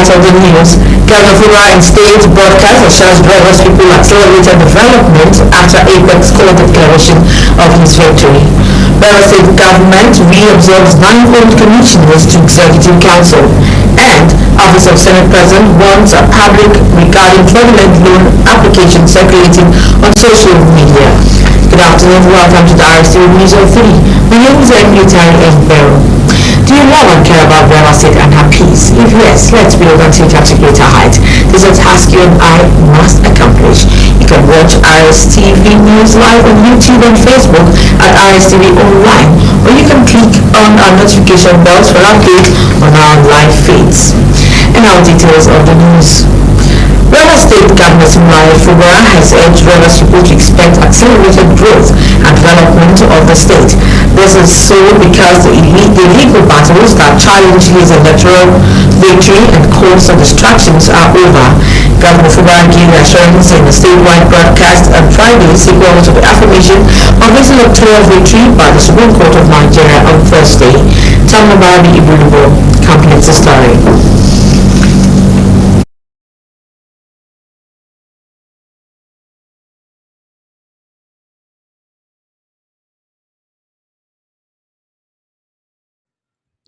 highlights of the news. Governor Fubara in state broadcast assures Rivers people accelerated development after Apex called declaration of his victory. Rivers State government reabsorbs 9 old commissioners to Executive Council. And Office of Senate President warns a public regarding fraudulent loan application circulating on social media. Good afternoon, welcome to the Rstv News of 3. My name is Emilitari Ezbero. Do you love and care about Rivers State and her peace? If yes, let's build and take her to greater heights. This is a task you and I must accomplish. You can watch Rstv News live on YouTube and Facebook at Rstv Online, or you can click on our notification bells for updates on our live feeds. And now details of the news. Rivers State Governor Fubara has urged Rivers people to expect accelerated growth and development of the state. This is so because the legal battles that challenge his electoral victory and cause of distractions are over. Governor Fubara gave assurance in a statewide broadcast on Friday, sequel to the affirmation of his electoral victory by the Supreme Court of Nigeria on Thursday. Tamnabari Ibulibo completes the story.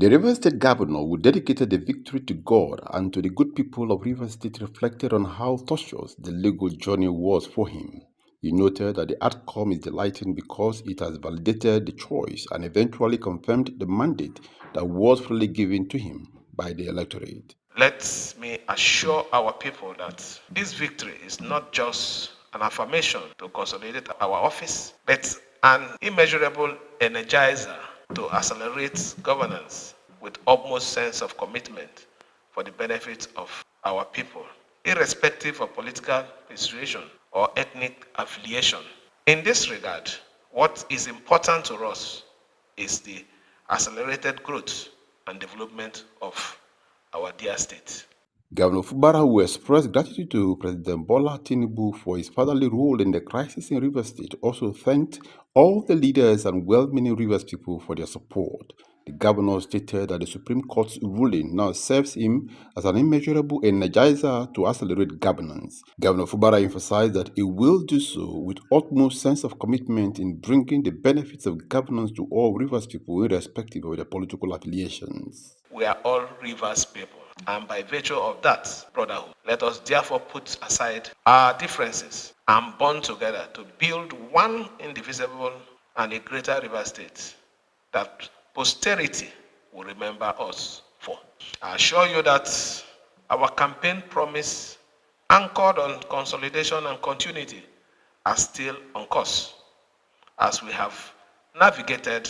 The Rivers State Governor, who dedicated the victory to God and to the good people of Rivers State, reflected on how tortuous the legal journey was for him. He noted that the outcome is delighting because it has validated the choice and eventually confirmed the mandate that was freely given to him by the electorate. Let me assure our people that this victory is not just an affirmation to consolidate our office, but an immeasurable energizer to accelerate governance with utmost sense of commitment for the benefit of our people, irrespective of political persuasion or ethnic affiliation. In this regard, what is important to us is the accelerated growth and development of our dear state. Governor Fubara, who expressed gratitude to President Bola Tinubu for his fatherly role in the crisis in Rivers State, also thanked all the leaders and well-meaning Rivers people for their support. The governor stated that the Supreme Court's ruling now serves him as an immeasurable energizer to accelerate governance. Governor Fubara emphasized that he will do so with utmost sense of commitment in bringing the benefits of governance to all Rivers people, irrespective of their political affiliations. We are all Rivers people, and by virtue of that brotherhood, let us therefore put aside our differences and bond together to build one indivisible and a greater River State that posterity will remember us for. I assure you that our campaign promise, anchored on consolidation and continuity, are still on course as we have navigated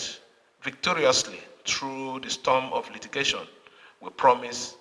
victoriously through the storm of litigation. We promise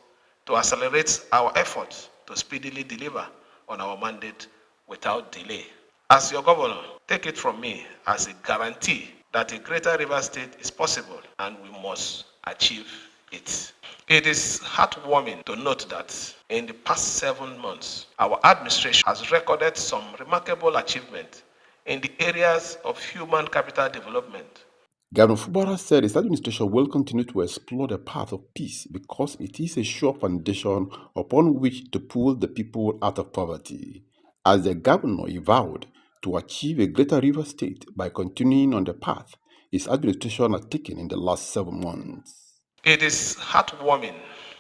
to accelerate our efforts to speedily deliver on our mandate without delay. As your governor, take it from me as a guarantee that a greater River State is possible and we must achieve it. It is heartwarming to note that in the past 7 months, our administration has recorded some remarkable achievements in the areas of human capital development. Governor Fubara said his administration will continue to explore the path of peace because it is a sure foundation upon which to pull the people out of poverty. As the governor, he vowed to achieve a greater River State by continuing on the path his administration has taken in the last 7 months. It is heartwarming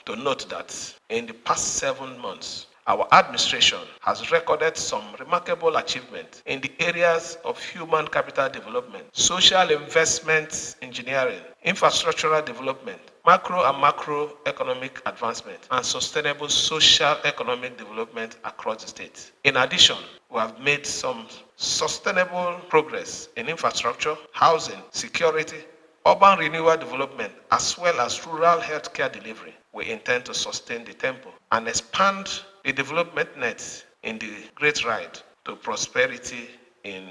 to note that in the past 7 months, our administration has recorded some remarkable achievements in the areas of human capital development, social investment engineering, infrastructural development, macro and macroeconomic advancement, and sustainable social economic development across the state. In addition, we have made some sustainable progress in infrastructure, housing, security, urban renewal development, as well as rural healthcare delivery. We intend to sustain the tempo and expand the development net in the Great Ride to prosperity in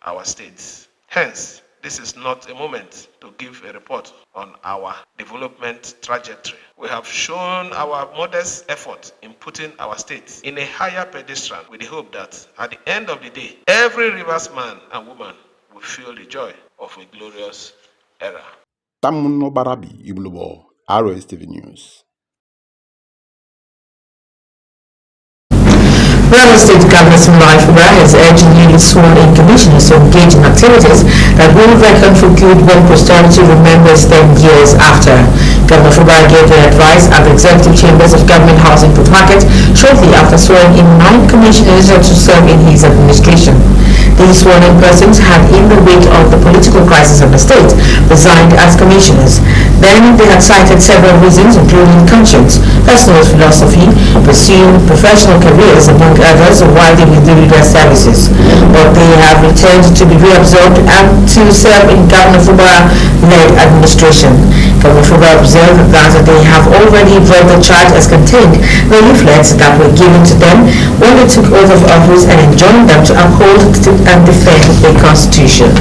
our states. Hence, this is not a moment to give a report on our development trajectory. We have shown our modest effort in putting our states in a higher pedestal with the hope that at the end of the day, every Rivers man and woman will feel the joy of a glorious era. Tamuno Barabi Iblubo, Rstv News. Rivers State Governor Simon Fubara has urged newly sworn-in commissioners to engage in activities that will reckon for good when posterity remembers them years after. Governor Fubara gave the advice at the Executive Chambers of Government House in Port Harcourt shortly after swearing in 9 commissioners to serve in his administration. These sworn-in persons had, in the wake of the political crisis of the state, resigned as commissioners. Then they had cited several reasons, including conscience, personal philosophy, pursuing professional careers, among others, while they withdrew their services. But they have returned to be reabsorbed and to serve in Governor Fubara-led administration. Governor Fubara observed that they have already brought the charge as contained the leaflets that were given to them when they took oath of office and enjoined them to uphold and defend the Constitution.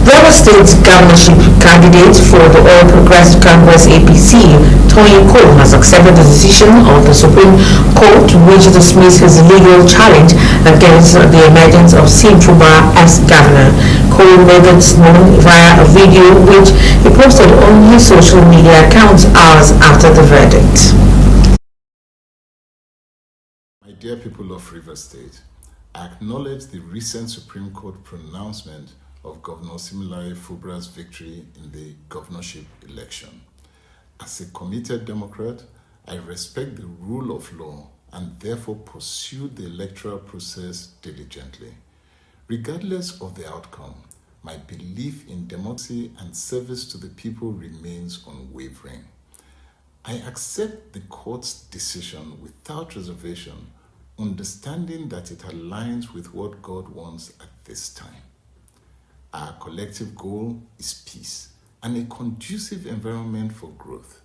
Rivers State governorship candidate for the All Progressive Congress APC, Tony Cole, has accepted the decision of the Supreme Court, which dismissed his legal challenge against the emergence of Sim Fubara as governor. Cole made it known via a video which he posted on his social media accounts hours after the verdict. My dear people of Rivers State, I acknowledge the recent Supreme Court pronouncement of Governor Similai Fubara's victory in the governorship election. As a committed Democrat, I respect the rule of law and therefore pursue the electoral process diligently. Regardless of the outcome, my belief in democracy and service to the people remains unwavering. I accept the court's decision without reservation, understanding that it aligns with what God wants at this time. Our collective goal is peace and a conducive environment for growth.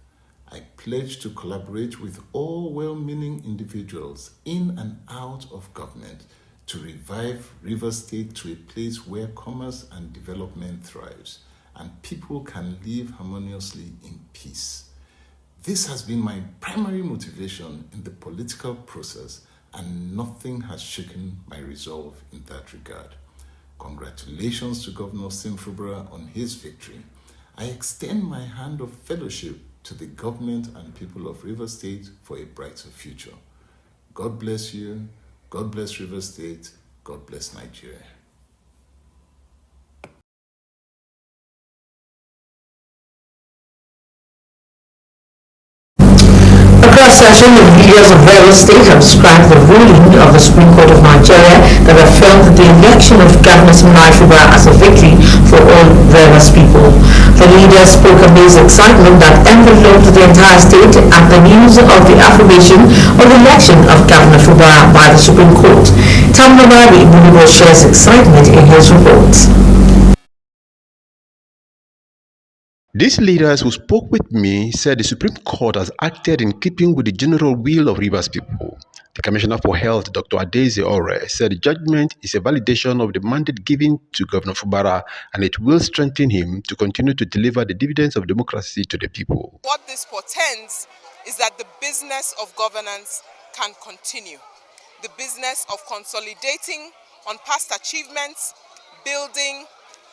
I pledge to collaborate with all well-meaning individuals in and out of government to revive Rivers State to a place where commerce and development thrives and people can live harmoniously in peace. This has been my primary motivation in the political process, and nothing has shaken my resolve in that regard. Congratulations to Governor Sim Fubara on his victory. I extend my hand of fellowship to the government and people of Rivers State for a brighter future. God bless you. God bless Rivers State. God bless Nigeria. Across session, the leaders of various states have described the ruling of the Supreme Court of Nigeria that affirmed the election of Governor Simon Fubara as a victory for all Rivers people. The leaders spoke amidst excitement that enveloped the entire state at the news of the affirmation of the election of Governor Fubara by the Supreme Court. Tamnabari Ibulibo shares excitement in his report. These leaders who spoke with me said the Supreme Court has acted in keeping with the general will of Rivers people. The Commissioner for Health, Dr. Adeze Ore, said the judgment is a validation of the mandate given to Governor Fubara and it will strengthen him to continue to deliver the dividends of democracy to the people. What this portends is that the business of governance can continue. The business of consolidating on past achievements, building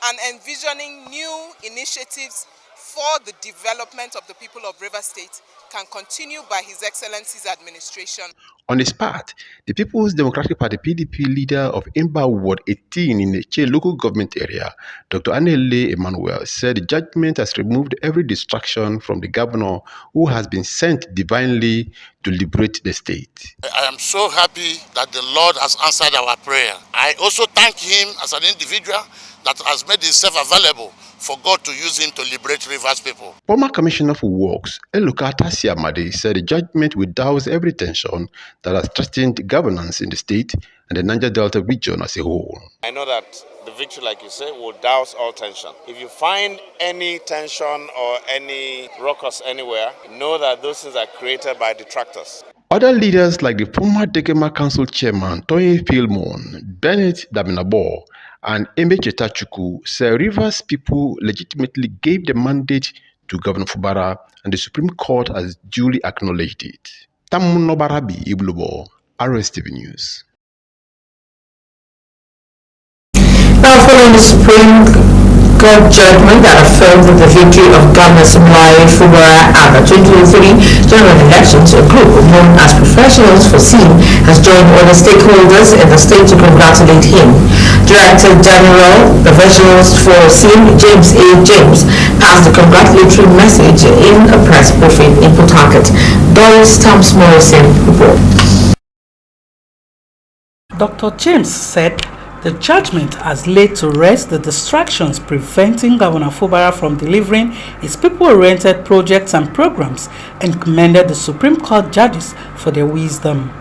and envisioning new initiatives for the development of the people of Rivers State can continue by His Excellency's administration. On his part, the People's Democratic Party PDP leader of Imba Ward 18 in the Che local government area, Dr. Anele Emmanuel, said the judgment has removed every distraction from the governor who has been sent divinely to liberate the state. I am so happy that the Lord has answered our prayer. I also thank him as an individual that has made himself available for God to use him to liberate Rivers people. Former Commissioner for Works, Elukata Siamade, said the judgment will douse every tension that has threatened governance in the state and the Niger Delta region as a whole. I know that the victory, like you say, will douse all tension. If you find any tension or any ruckus anywhere, know that those things are created by detractors. Other leaders like the former Degema Council Chairman Toye Philmon, Bennett Daminabo, and Emeche Tachuku said Rivers people legitimately gave the mandate to Governor Fubara and the Supreme Court has duly acknowledged it. Tamunobarabi Iblubo, Rstv News. Now following the Supreme Court judgment that affirmed the victory of Governor Simlai Fubara at the 2023 general elections. A group known as Professionals for SEAM has joined other stakeholders in the state to congratulate him. Director General Professionals for SEAM, James A. James, passed the congratulatory message in a press briefing in Port Harcourt. Doris Morrison reports. Dr. James said the judgment has laid to rest the distractions preventing Governor Fubara from delivering his people-oriented projects and programs and commended the Supreme Court judges for their wisdom.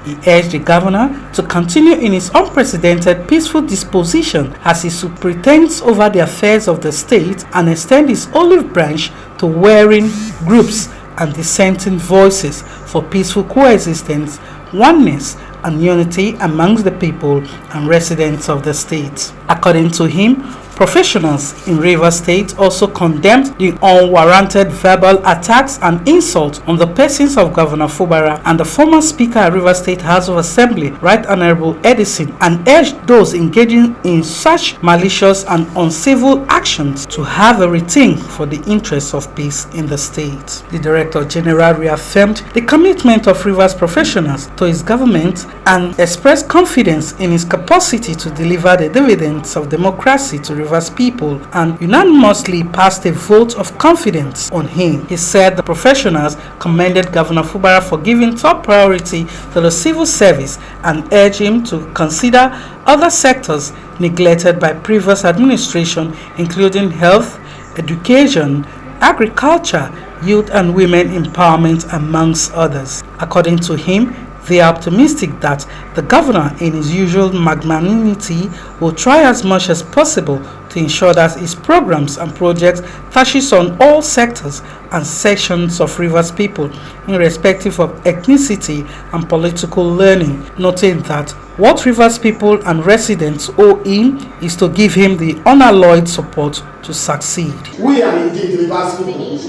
He urged the governor to continue in his unprecedented peaceful disposition as he superintends over the affairs of the state and extend his olive branch to warring groups and dissenting voices for peaceful coexistence, oneness, and unity amongst the people and residents of the state. According to him, professionals in Rivers State also condemned the unwarranted verbal attacks and insults on the persons of Governor Fubara and the former Speaker of Rivers State House of Assembly, Right Honorable Edison, and urged those engaging in such malicious and uncivil actions to have a rethink for the interests of peace in the state. The Director General reaffirmed the commitment of Rivers professionals to his government and expressed confidence in his capacity to deliver the dividends of democracy to Rivers people and unanimously passed a vote of confidence on him. He said the professionals commended Governor Fubara for giving top priority to the civil service and urged him to consider other sectors neglected by previous administration, including health, education, agriculture, youth and women empowerment, amongst others. According to him, they are optimistic that the governor, in his usual magnanimity, will try as much as possible to ensure that his programs and projects touches on all sectors and sections of Rivers people, irrespective of ethnicity and political learning, noting that what Rivers people and residents owe him is to give him the unalloyed support to succeed. We are indeed Rivers people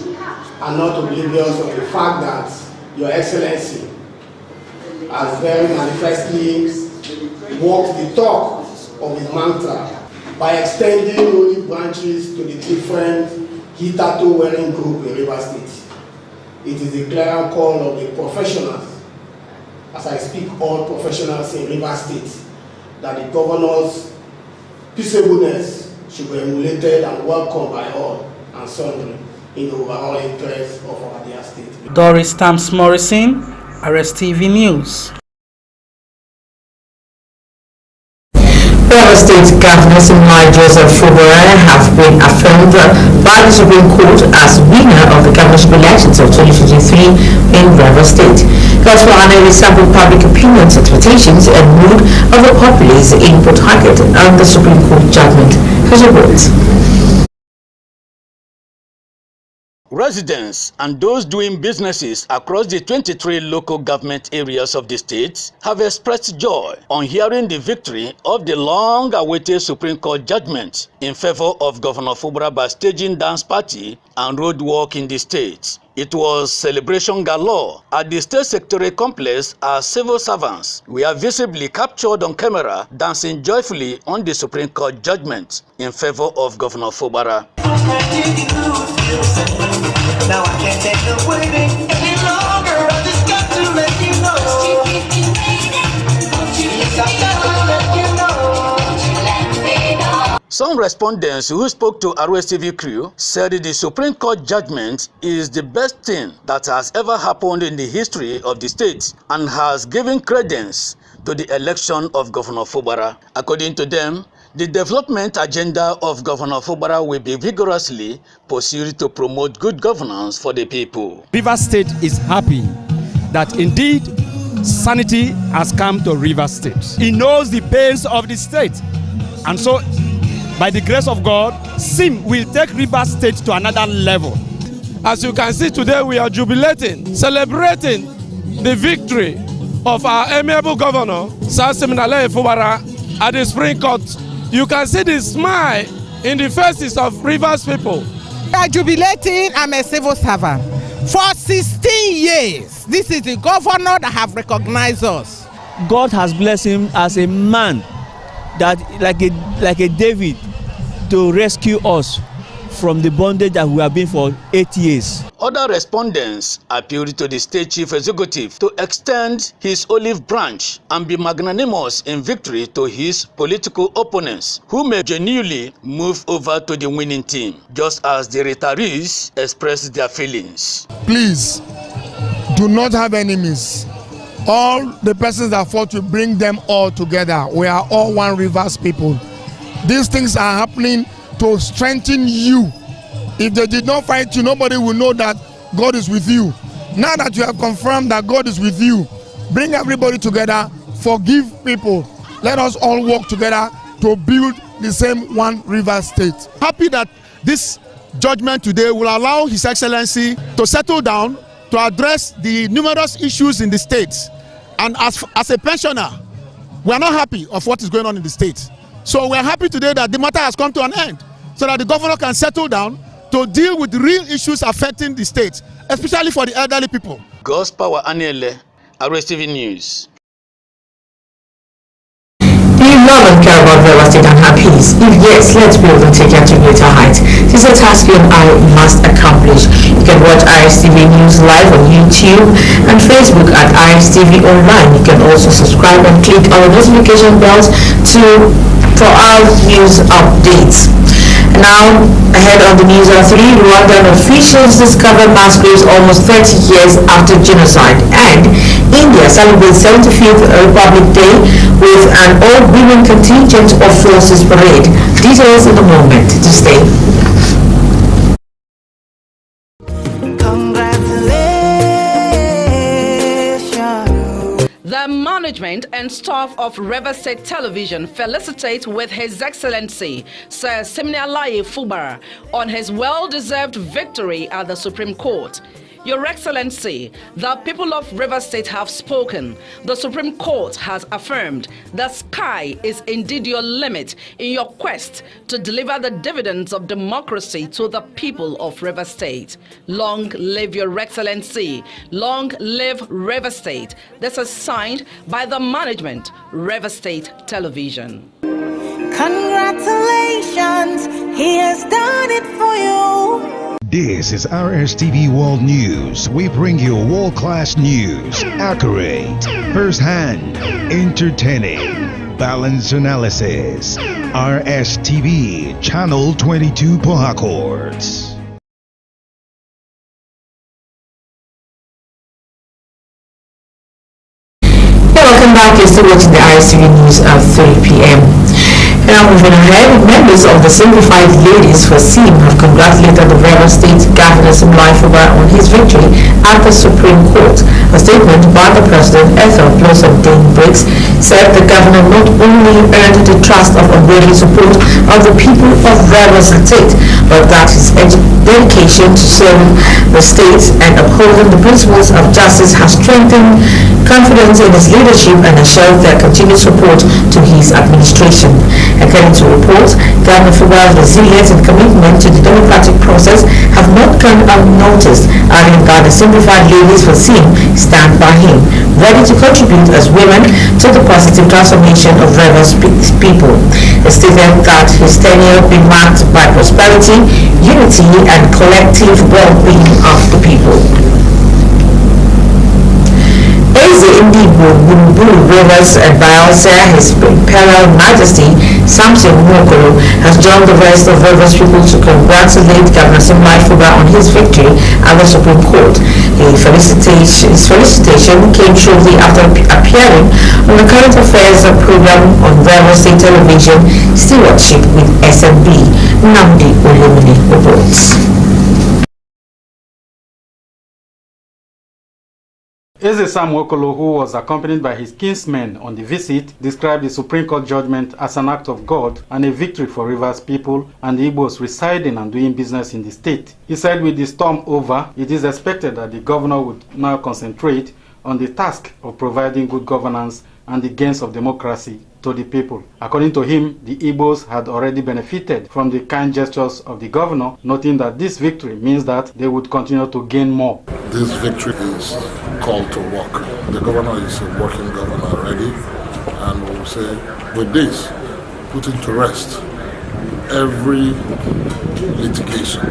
are not oblivious of the fact that Your Excellency has very manifestly walked the talk of his mantra by extending olive branches to the different hitherto wearing group in Rivers State. It is the clear call of the professionals, as I speak all professionals in Rivers State, that the governor's peaceableness should be emulated and welcomed by all and sundry in the overall interest of our dear state. Doris Morrison, Rstv News. Rivers State Governor Simlai Fubara have been affirmed by the Supreme Court as winner of the governorship elections of 2023 in Rivers State. Gospel Honor sampled public opinion expectations and mood of the populace in Port Harcourt and the Supreme Court judgment. His reports. Residents and those doing businesses across the 23 local government areas of the state have expressed joy on hearing the victory of the long-awaited Supreme Court judgment in favor of Governor Fubara by staging dance party and road walk in the state. It was celebration galore at the state secretariat complex as civil servants were visibly captured on camera dancing joyfully on the Supreme Court judgment in favor of Governor Fubara. Now I can't take the waiting any longer. I just got to let you know. Some respondents who spoke to Rstv crew said the Supreme Court judgment is the best thing that has ever happened in the history of the state and has given credence to the election of Governor Fubara. According to them, the development agenda of Governor Fubara will be vigorously pursued to promote good governance for the people. Rivers State is happy that indeed sanity has come to Rivers State. He knows the pains of the state, and so by the grace of God, SIM will take Rivers State to another level. As you can see today, we are jubilating, celebrating the victory of our amiable governor, Sir Simlai Fubara, at the Supreme Court. You can see the smile in the faces of Rivers people. We are jubilating. I'm a civil servant. For 16 years, this is the governor that have recognized us. God has blessed him as a man that like a David to rescue us from the bondage that we have been for 8 years. Other respondents appealed to the state chief executive to extend his olive branch and be magnanimous in victory to his political opponents, who may genuinely move over to the winning team, just as the retirees expressed their feelings. Please, do not have enemies. All the persons that fought to bring them all together. We are all one Rivers people. These things are happening to strengthen you. If they did not fight you, nobody will know that God is with you. Now that you have confirmed that God is with you, bring everybody together, forgive people. Let us all work together to build the same one river state. Happy that this judgment today will allow His Excellency to settle down, to address the numerous issues in the state. And as a pensioner, we are not happy of what is going on in the state. So we are happy today that the matter has come to an end, so that the governor can settle down to deal with the real issues affecting the state, especially for the elderly people. God's Power Aniele, Rstv News. Do you love and care about real estate and have peace? If yes, let's build and take it to greater heights. This is a task you and I must accomplish. You can watch Rstv News live on YouTube and Facebook at Rstv Online. You can also subscribe and click on the notification bells for our news updates. Now, ahead of the news at 3, Rwandan officials discovered mass graves almost 30 years after genocide, and India celebrates 75th Republic Day with an all-women contingent of forces parade. Details in a moment. To stay. The management and staff of River State Television felicitate with His Excellency Sir Siminalayi Fubara on his well-deserved victory at the Supreme Court. Your Excellency, the people of River State have spoken. The Supreme Court has affirmed the sky is indeed your limit in your quest to deliver the dividends of democracy to the people of River State. Long live Your Excellency. Long live River State. This is signed by the management, River State Television. Congratulations, he has done it for you. This is Rstv World News. We bring you world-class news, accurate, first-hand, entertaining, balanced analysis. Rstv, Channel 22 Port Harcourt. Welcome back. You're still watching the Rstv News at 3 p.m. Now moving ahead, members of the Simplified Ladies for SEAM have congratulated the River State Governor Siminalayi Fubara on his victory at the Supreme Court. A statement by the President, Ethel Blossom Dane Briggs, said the governor not only earned the trust of unwavering support of the people of River State, but that his dedication to serving the state and upholding the principles of justice has strengthened confidence in his leadership and assured their continued support to his administration. According to reports, Governor Fubara's resilience and commitment to the democratic process have not gone unnoticed, adding that the Simplified Ladies for SEAM stand by him, ready to contribute as women to the positive transformation of River's people. It stated that his tenure be marked by prosperity, unity, and collective well-being of the people. Eze Ndigbo Gburugburu Rivers Bielsa, His Imperial Majesty Samson Nwokolo has joined the rest of Rivers people to congratulate Governor Siminalayi Fubara on his victory at the Supreme Court. His felicitation came shortly after appearing on the current affairs program on Rivers State Television, Stewardship with SMB. Nnamdi Olumide reports. Eze Sam Nwokolo, who was accompanied by his kinsmen on the visit, described the Supreme Court judgment as an act of God and a victory for Rivers people and the Igbos residing and doing business in the state. He said with the storm over, it is expected that the governor would now concentrate on the task of providing good governance and the gains of democracy to the people. According to him, the Igbos had already benefited from the kind gestures of the governor, noting that this victory means that they would continue to gain more. This victory is called to work. The governor is a working governor already, and we'll say with this, putting to rest every litigation.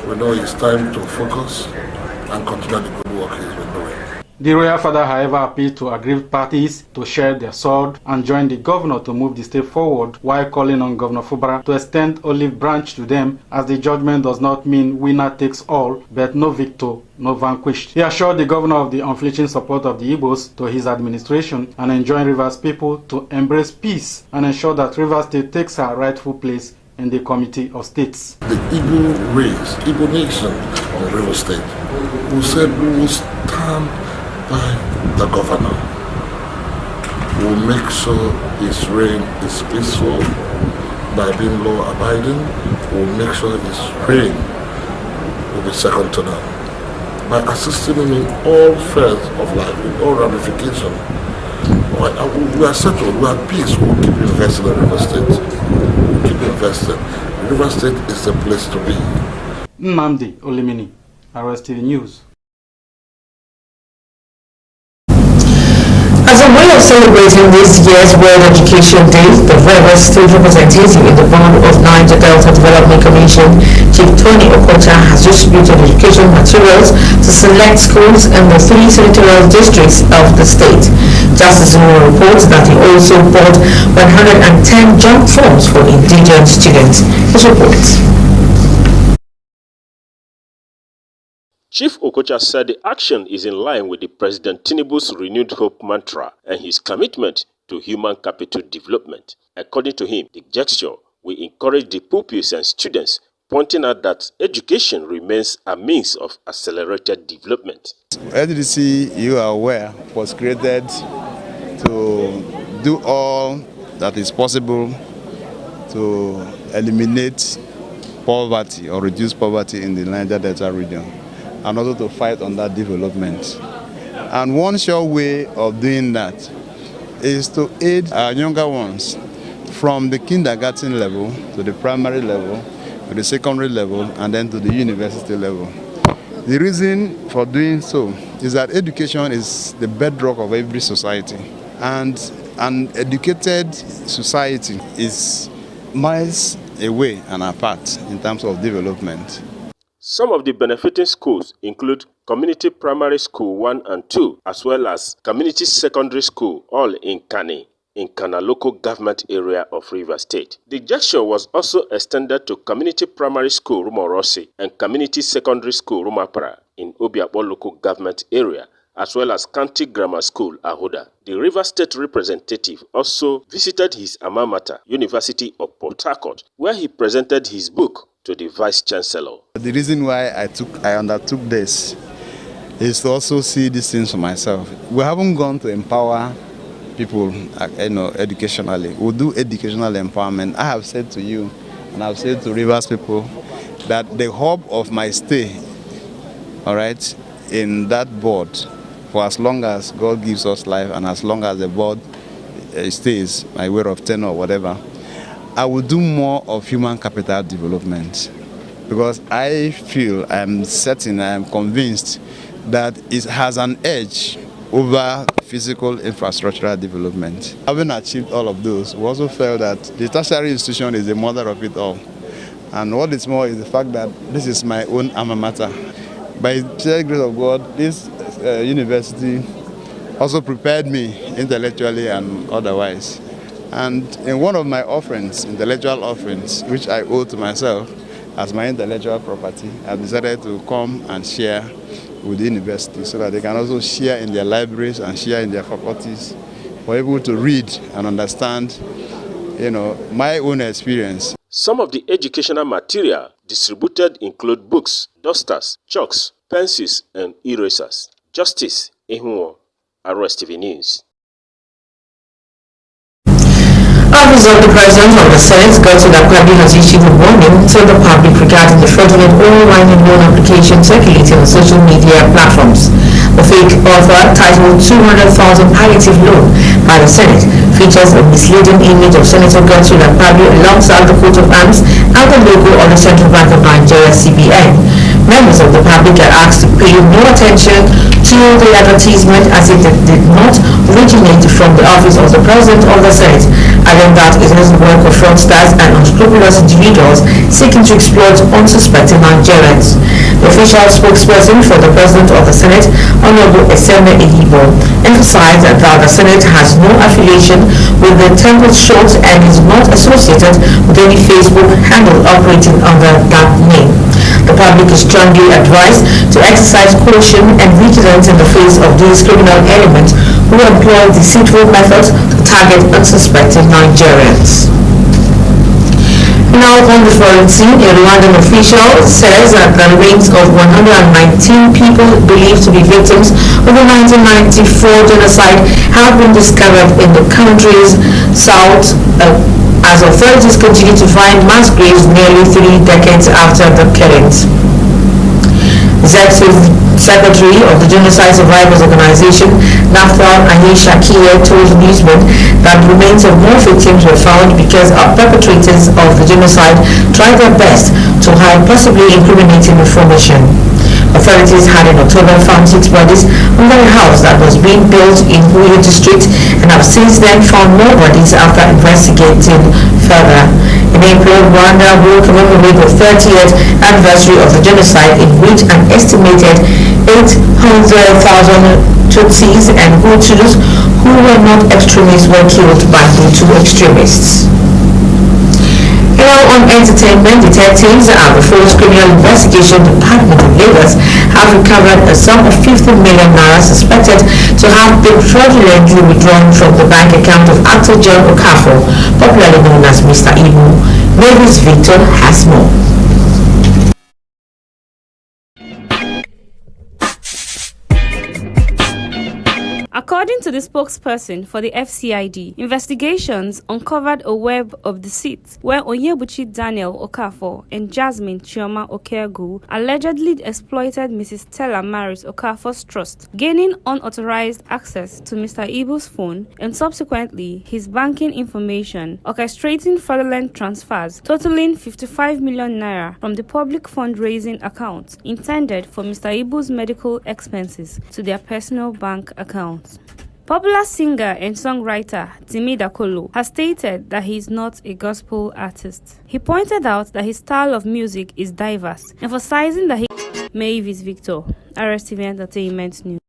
We know it's time to focus and continue the good work he's been doing. The royal father, however, appealed to aggrieved parties to share their sword and join the governor to move the state forward, while calling on Governor Fubara to extend olive branch to them, as the judgment does not mean winner takes all, but no victor, no vanquished. He assured the governor of the unflinching support of the Igbos to his administration and enjoined Rivers people to embrace peace and ensure that Rivers State takes her rightful place in the Committee of States. The Igbo race, Igbo nation of Rivers State, who said we will stand by the governor, will make sure his reign is peaceful by being law-abiding, will make sure his reign will be second to none. By assisting him in all spheres of life, in all ramifications, we are settled, we are at peace, we will keep investing in River State. We will keep investing. River State is the place to be. Nnamdi Olimini, Rstv News. As a way of celebrating this year's World Education Day, the Rivers State representative in the board of Niger Delta Development Commission, Chief Tony Okocha, has distributed education materials to select schools in the 3 senatorial districts of the state. Justice Zuma reports that he also bought 110 junk forms for indigenous students. His report. Chief Okocha said the action is in line with the President Tinubu's renewed hope mantra and his commitment to human capital development. According to him, the gesture will encourage the pupils and students, pointing out that education remains a means of accelerated development. LDC, you are aware, was created to do all that is possible to eliminate poverty or reduce poverty in the Niger Delta region, and also to fight on that development. And one sure way of doing that is to aid our younger ones from the kindergarten level to the primary level, to the secondary level, and then to the university level. The reason for doing so is that education is the bedrock of every society, and an educated society is miles away and apart in terms of development. Some of the benefiting schools include Community Primary School 1 and 2, as well as Community Secondary School, all in Kani, in Kana local government area of Rivers State. The gesture was also extended to Community Primary School Rumorosi and Community Secondary School Rumapara in Obiakpo local government area, as well as County Grammar School Ahoda. The Rivers State representative also visited his alma mater, University of Port Harcourt, where he presented his book to the Vice Chancellor. The reason why I undertook this is to also see these things for myself. We haven't gone to empower people, educationally. We'll do educational empowerment. I have said to you, and I've said to Rivers people, that the hub of my stay, all right, in that board, for as long as God gives us life and as long as the board stays, my way of tenure or whatever, I will do more of human capital development, because I feel, I'm certain, I'm convinced that it has an edge over physical infrastructural development. Having achieved all of those, we also felt that the tertiary institution is the mother of it all. And what is more is the fact that this is my own alma mater. By the grace of God, this university also prepared me intellectually and otherwise. And in one of my offerings, intellectual offerings, which I owe to myself as my intellectual property, I decided to come and share with the university so that they can also share in their libraries and share in their faculties, for able to read and understand, my own experience. Some of the educational material distributed include books, dusters, chalks, pencils, and erasers. Justice Ihunwo, Rstv News. Office of the President of the Senate, Godswill Akpabio, has issued a warning to the public regarding the fraudulent online loan application circulating on social media platforms. The fake offer, titled 200,000 palliative loan by the Senate, features a misleading image of Senator Godswill Akpabio alongside the coat of arms and the logo of the Central Bank of Nigeria (CBN). Members of the public are asked to pay more attention to hailed the advertisement as if it did not originate from the office of the President of the Senate, adding that it is the work of fraudsters and unscrupulous individuals seeking to exploit unsuspecting Nigerians. The official spokesperson for the President of the Senate, Honorable Eseme Ihibo, emphasized that the Senate has no affiliation with the Temple Short and is not associated with any Facebook handle operating under that name. The public is strongly advised to exercise caution and vigilance in the face of these criminal elements who employ deceitful methods to target unsuspecting Nigerians. Now on the foreign scene, a Rwandan official says that the remains of 119 people believed to be victims of the 1994 genocide have been discovered in the country's south as authorities continue to find mass graves nearly 3 decades after the killings. Executive Secretary of the Genocide Survivors Organization, Nathal Anishakiye, told newsmen that remains of more victims were found because perpetrators of the genocide tried their best to hide possibly incriminating information. Authorities had in October found 6 bodies under a house that was being built in Huye district and have since then found more bodies after investigating further. In April, Rwanda will commemorate the 30th anniversary of the genocide in which an estimated 800,000 Tutsis and Hutus who were not extremists were killed by Hutu extremists. On entertainment, detectives at the Force Criminal Investigation Department of Lagos have recovered a sum of 50 million naira suspected to have been fraudulently withdrawn from the bank account of actor John Okafor, popularly known as Mr. Ibu. Mavis Victor has more. According to the spokesperson for the FCID, investigations uncovered a web of deceit where Onyebuchi Daniel Okafor and Jasmine Chioma Okegu allegedly exploited Mrs. Stella Maris Okafor's trust, gaining unauthorized access to Mr. Ibu's phone and subsequently his banking information, orchestrating fraudulent transfers totaling 55 million naira from the public fundraising account intended for Mr. Ibu's medical expenses to their personal bank accounts. Popular singer and songwriter Timi Dakolo has stated that he is not a gospel artist. He pointed out that his style of music is diverse, emphasizing that he Mavis Victor, Rstv Entertainment News.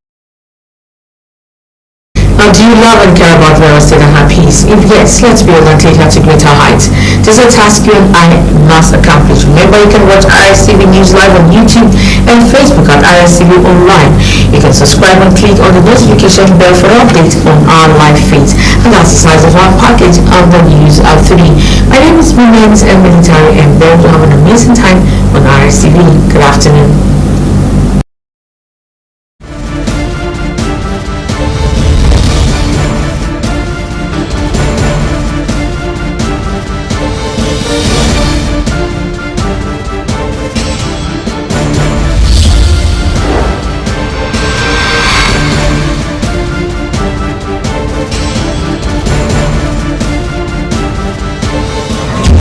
Now, do you love and care about real estate and have peace? If yes, let's build and take her to greater heights. This is a task you and I must accomplish. Remember, you can watch Rstv News live on YouTube and Facebook at Rstv Online. You can subscribe and click on the notification bell for updates on our live feeds. And that's the size of our package of the news of 3. My name is Milens and Military, and there you have an amazing time on Rstv. Good afternoon.